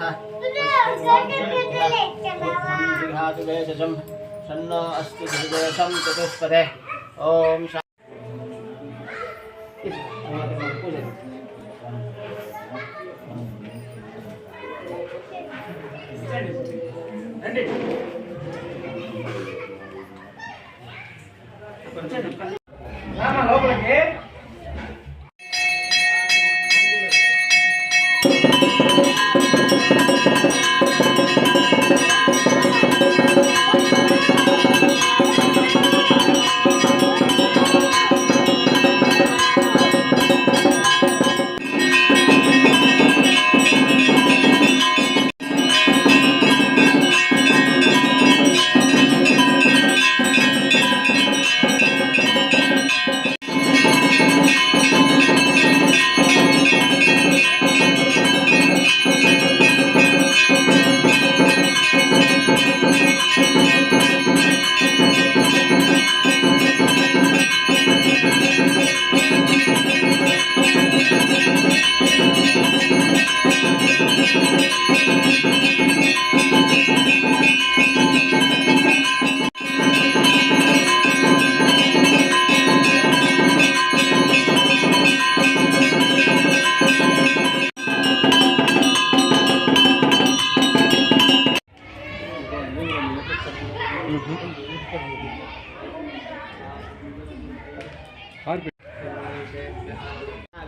नमः विहातुवेशं सन्नो अस्तु दुर्देशं चतुष्पदे ओम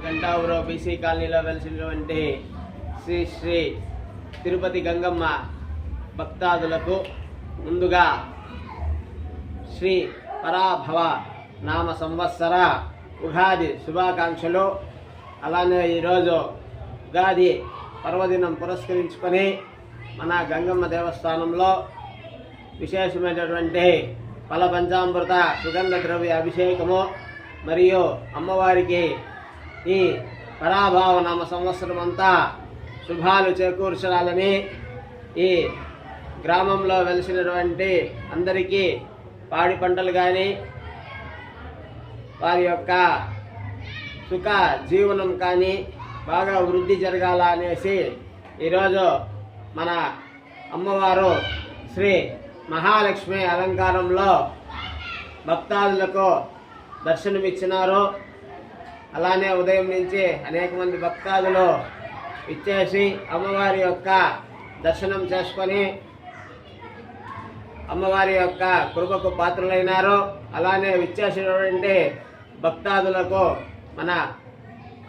గంటాపురం బీసీ కాలనీలో వెలిసినటువంటి శ్రీ శ్రీ తిరుపతి గంగమ్మ భక్తాదులకు ముందుగా శ్రీ పరాభవ నామ సంవత్సర ఉగాది శుభాకాంక్షలు. అలానే ఈరోజు ఉగాది పర్వదినం పురస్కరించుకొని మన గంగమ్మ దేవస్థానంలో విశేషమైనటువంటి ఫల పంచామృత సుగంధ ద్రవ్య అభిషేకము మరియు అమ్మవారికి ఈ పరాభవ నామ సంవత్సరం అంతా శుభాలు చేకూర్చాలని ఈ గ్రామంలో వెలిసినటువంటి అందరికీ పాడి పంటలు కానీ వారి యొక్క సుఖ జీవనం కానీ బాగా వృద్ధి జరగాల అనేసి ఈరోజు మన అమ్మవారు శ్రీ మహాలక్ష్మి అలంకారంలో భక్తాదులకు దర్శనమిచ్చినారు. అలానే ఉదయం నుంచి అనేక మంది భక్తాదులు ఇచ్చేసి అమ్మవారి యొక్క దర్శనం చేసుకొని అమ్మవారి యొక్క కృపకు పాత్రలైనారు. అలానే విచ్చేసినటువంటి భక్తాదులకు మన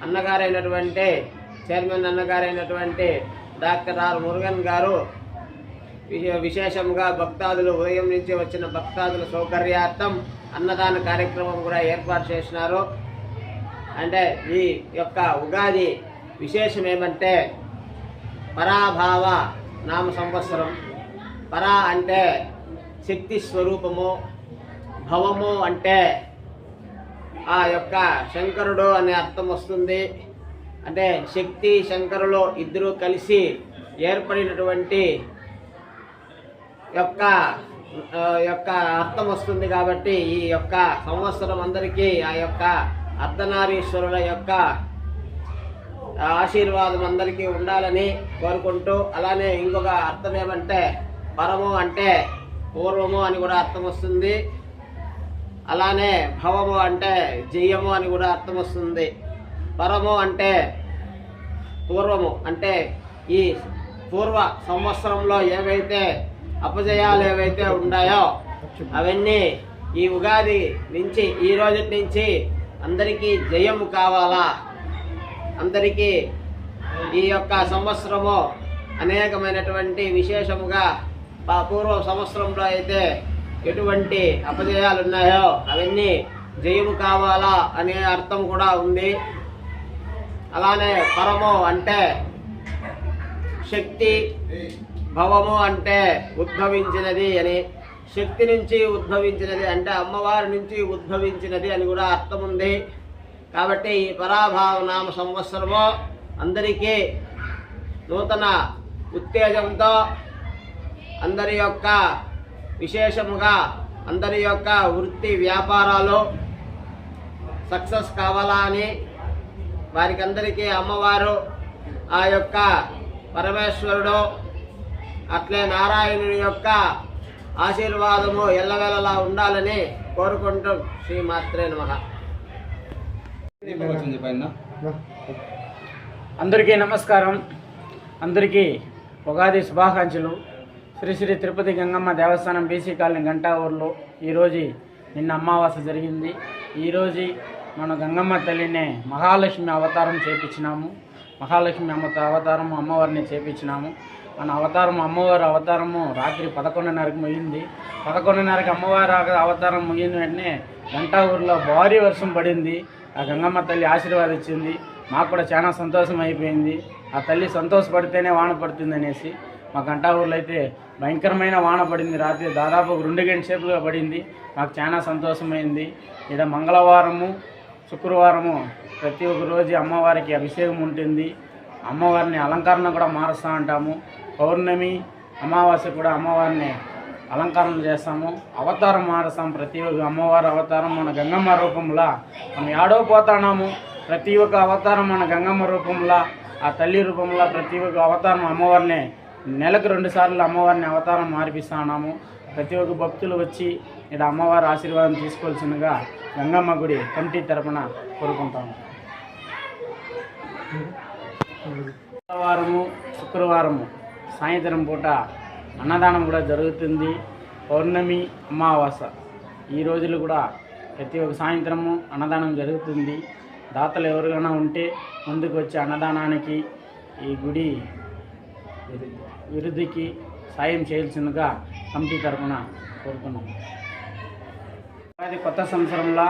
అన్నగారైనటువంటి చైర్మన్ అన్నగారైనటువంటి డాక్టర్ ఆర్ మురుగన్ గారు విశేషంగా భక్తాదులు ఉదయం నుంచి వచ్చిన భక్తాదుల సౌకర్యార్థం అన్నదాన కార్యక్రమం కూడా ఏర్పాటు చేసినారు. అంటే ఈ యొక్క ఉగాది విశేషం ఏమంటే పరాభావ నామ సంవత్సరం. పరా అంటే శక్తి స్వరూపము, భవము అంటే ఆ యొక్క శంకరుడు అనే అర్థం వస్తుంది. అంటే శక్తి శంకరులు ఇద్దరు కలిసి ఏర్పడినటువంటి యొక్క అర్థం వస్తుంది. కాబట్టి ఈ యొక్క సంవత్సరం అందరికీ ఆ యొక్క అర్ధనారీశ్వరుల యొక్క ఆశీర్వాదం అందరికీ ఉండాలని కోరుకుంటూ, అలానే ఇంకొక అర్థం ఏమంటే పరము అంటే పూర్వము అని కూడా అర్థం వస్తుంది. అలానే భవము అంటే జయము అని కూడా అర్థం వస్తుంది. పరము అంటే పూర్వము అంటే ఈ పూర్వ సంవత్సరంలో ఏవైతే అపజయాలు ఏవైతే ఉన్నాయో అవన్నీ ఈ ఉగాది నుంచి ఈ రోజు నుంచి అందరికీ జయము కావాలా, అందరికీ ఈ యొక్క సంవత్సరము అనేకమైనటువంటి విశేషముగా పూర్వ సంవత్సరంలో అయితే ఎటువంటి అపజయాలు ఉన్నాయో అవన్నీ జయము కావాలా అనే అర్థం కూడా ఉంది. అలానే పరము అంటే శక్తి, భవము అంటే ఉద్భవించినది అని, శక్తి నుంచి ఉద్భవించినది అంటే అమ్మవారి నుంచి ఉద్భవించినది అని కూడా అర్థం ఉంది. కాబట్టి ఈ పరాభావ నామ సంవత్సరము అందరికీ నూతన ఉత్తేజంతో అందరి యొక్క విశేషముగా అందరి యొక్క వృత్తి వ్యాపారాలు సక్సెస్ కావాలా అని వారికి అందరికీ అమ్మవారు ఆ యొక్క పరమేశ్వరుడు అట్లే నారాయణుని యొక్క ఆశీర్వాదము ఎల్లవేళలా ఉండాలని కోరుకుంటూ శ్రీమాత్రే నమః. అందరికీ నమస్కారం. అందరికీ ఉగాది శుభాకాంక్షలు. శ్రీ శ్రీ తిరుపతి గంగమ్మ దేవస్థానం బీసీ కాలనీ గంటా ఊర్లో ఈరోజు నిన్న అమావాస్య జరిగింది. ఈరోజు మన గంగమ్మ తల్లిని మహాలక్ష్మి అవతారం చేపించినాము. మహాలక్ష్మి అవతారము అమ్మవారిని చేపించినాము. మన అమ్మవారి అవతారము రాత్రి 11:30కి ముగింది. 11:30కి అమ్మవారి అవతారం ముగిన వెంటనే గంటా ఊరిలో భారీ వర్షం పడింది. ఆ గంగమ్మ తల్లి ఆశీర్వాదించింది. మాకు కూడా చాలా సంతోషం అయిపోయింది. ఆ తల్లి సంతోషపడితేనే వాన పడుతుంది అనేసి మా గంటా ఊర్లో అయితే భయంకరమైన వాన పడింది. రాత్రి దాదాపు 2 గంటల సేపుగా పడింది. మాకు చాలా సంతోషమైంది. ఇక్కడ మంగళవారము శుక్రవారము ప్రతి ఒక్క రోజు అమ్మవారికి అభిషేకం ఉంటుంది. అమ్మవారిని అలంకరణ కూడా మారుస్తూ ఉంటాము. పౌర్ణమి అమావాస్య కూడా అమ్మవారిని అలంకరణ చేస్తాము. అవతారం మారుస్తాం. ప్రతి ఒక్క అమ్మవారి అవతారం మన గంగమ్మ రూపంలో మనం ఏడో పోతున్నాము. ప్రతి ఒక్క అవతారం మన గంగమ్మ రూపంలో ఆ తల్లి రూపంలో ప్రతి ఒక్క అవతారం అమ్మవారిని నెలకు 2 సార్లు అమ్మవారిని అవతారం మార్పిస్తూ ఉన్నాము. ప్రతి ఒక్క భక్తులు వచ్చి ఇక్కడ అమ్మవారి ఆశీర్వాదం తీసుకోవాల్సిందిగా గంగమ్మ గుడి కమిటీ తరపున కోరుకుంటాము. మంగళవారము శుక్రవారము సాయంత్రం పూట అన్నదానం కూడా జరుగుతుంది. పౌర్ణమి అమావాస్య ఈ రోజులు కూడా ప్రతి ఒక్క సాయంత్రము అన్నదానం జరుగుతుంది. దాతలు ఎవరికైనా ఉంటే ముందుకు వచ్చి అన్నదానానికి ఈ గుడి విరుద్ధికి సాయం చేయాల్సిందిగా కమిటీ తరఫున కోరుతున్నాం. అది కొత్త సంవత్సరంలో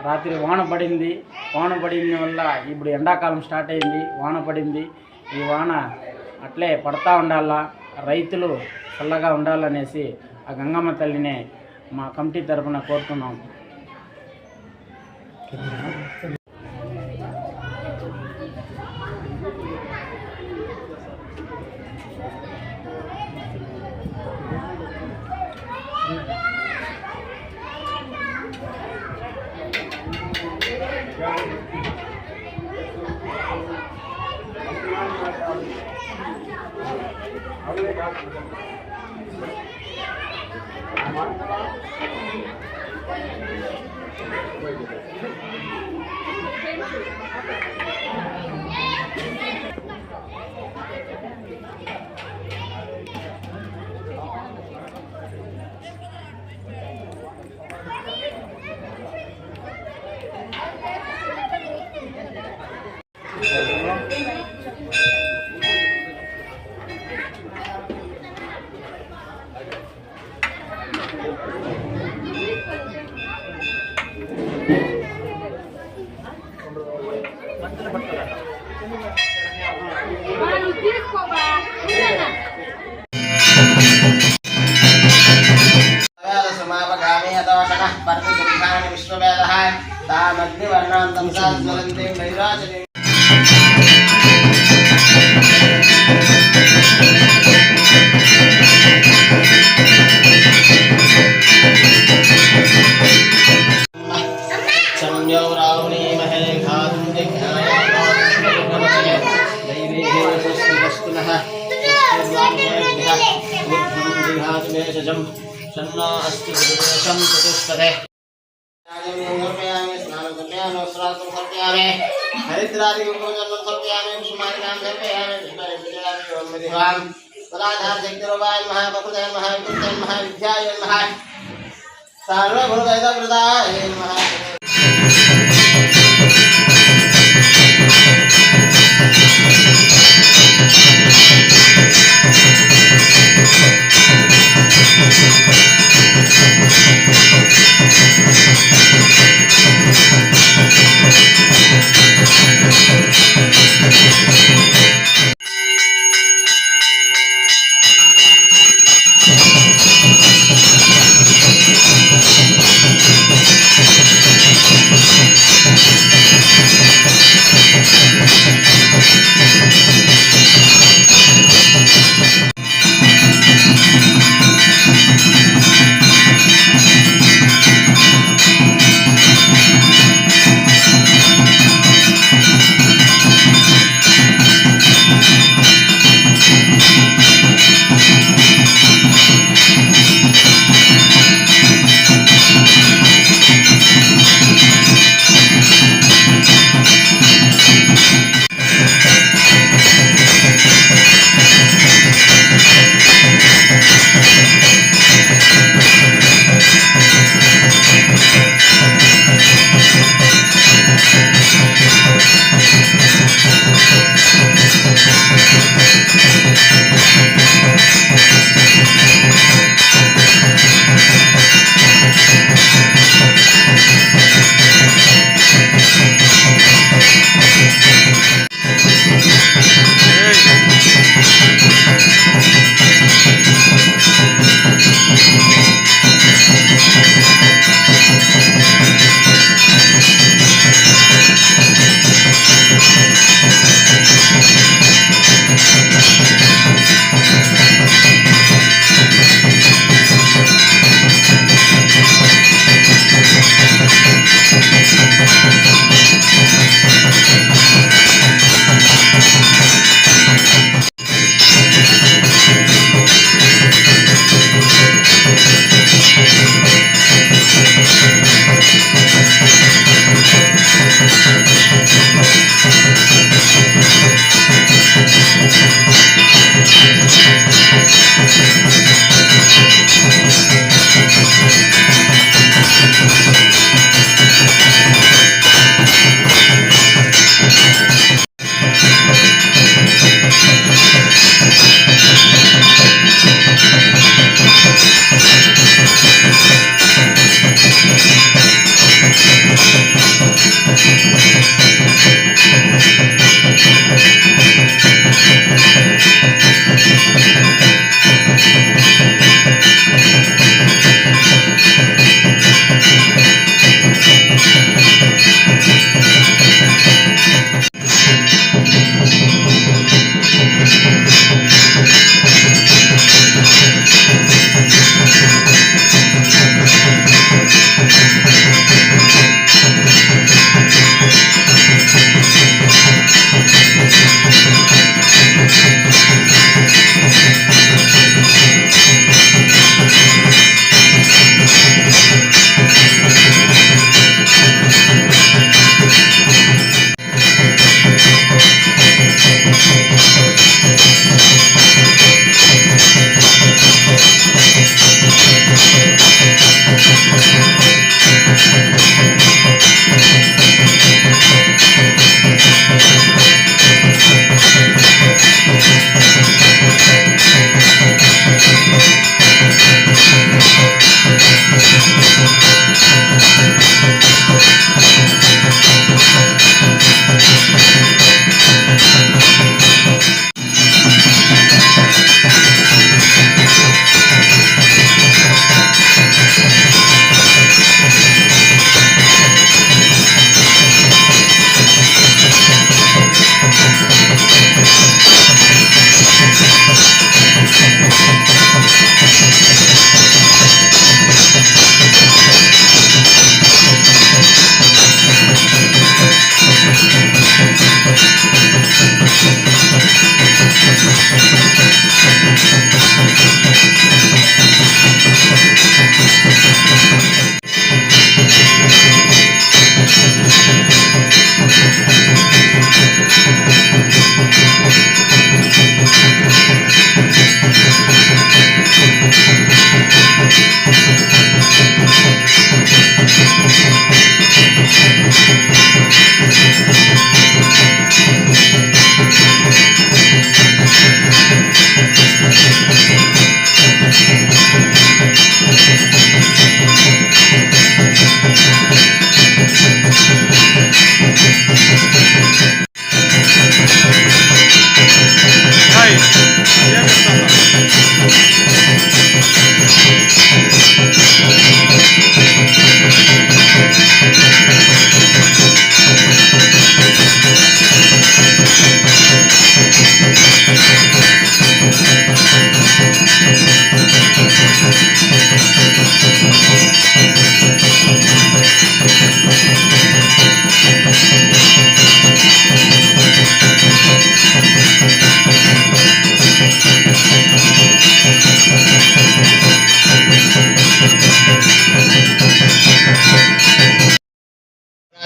రాత్రి వాన పడింది. వాన పడిన వల్ల ఇప్పుడు ఎండాకాలం స్టార్ట్ అయింది. వాన పడింది. ఈ వాన అట్లే పడతా ఉండాలా, రైతులు చల్లగా ఉండాలనేసి ఆ గంగమ్మ తల్లిని మా కమిటీ తరఫున కోరుతున్నాం. విశ్వవేద తామగ్నివర్ణాంతం సాజ్వలంతే నైరాజనే సంయోరావణీమహే ఘాతుం జిఘ్నాయ దైవేహే స్వస్తివస్తునః ఘాతుమేషజం షన్నా అస్తి విదేశం చతుష్పదే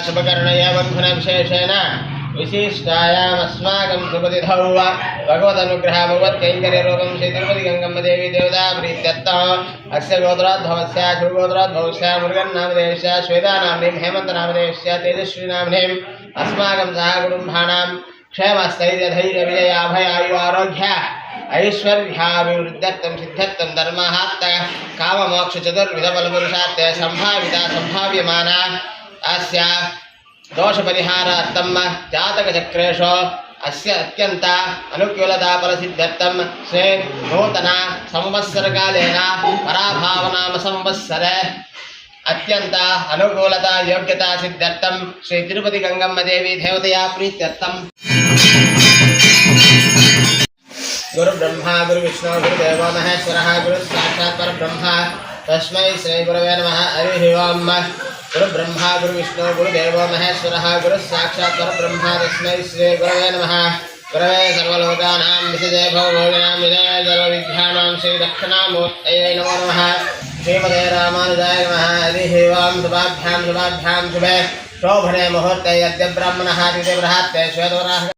शुभकर्णया बन्धनविशेषेण विशिष्टायामस्माकं सुपतिधौ भगवदनुग्रह भगवत्कैङ्कर्यरूपं श्री तिरुपतिगङ्गम्म देवी देवता प्रीत्यर्थम् अस्य गोत्रोद्भवस्य शुभगोत्रोद्भवस्य मुरुगन्नामधेयस्य श्वेतानाम्नीं हेमन्तनामधेयस्य तेजस्वीनाम्नीम् अस्माकं सह कुटुम्बानां क्षेमस्थैर्यधैर्यविजयाभयायु आरोग्य ऐश्वर्याभिवृद्ध्यर्थं सिद्ध्यर्थं धर्माहात्तः काममोक्षचतुर्विधफलपुरुषार्थे सम्भाविता सम्भाव्यमाना अस्य दोषपरिहारार्थं जातकचक्रेषु अस्य अत्यन्त अनुकूलताफलसिद्ध्यर्थं श्री नूतन संवत्सरकालेन पराभावनाम संवत्सरे अत्यंत अनुकूलता योग्यता सिद्ध्यर्थं श्री तिरुपति गंगम्म देवी देवतया प्रीत्यर्थं गुरु ब्रह्मा गुरु विष्णु गुरुदेवो महेश्वरः गुरु साक्षात् परब्रह्म तस्मै श्री गुरवे नमः। हरि ओम। गुरु ब्रह्मा गुरु विष्णु गुरुदेवो महेश्वरः गुरु साक्षात् परब्रह्म तस्मै श्री गुरवे नमः। गुरवे सर्वलोकानां विषजे भवभोगिनां विजये सर्वविद्यानां श्री दक्षिणामूर्तये नमो नमः। श्रीमते रामानुजाय नमः। हरि ओम। शुभाभ्यां शुभे शोभने मुहूर्ते अद्य ब्राह्मणः तिथि बृहत्ते श्वेतवराह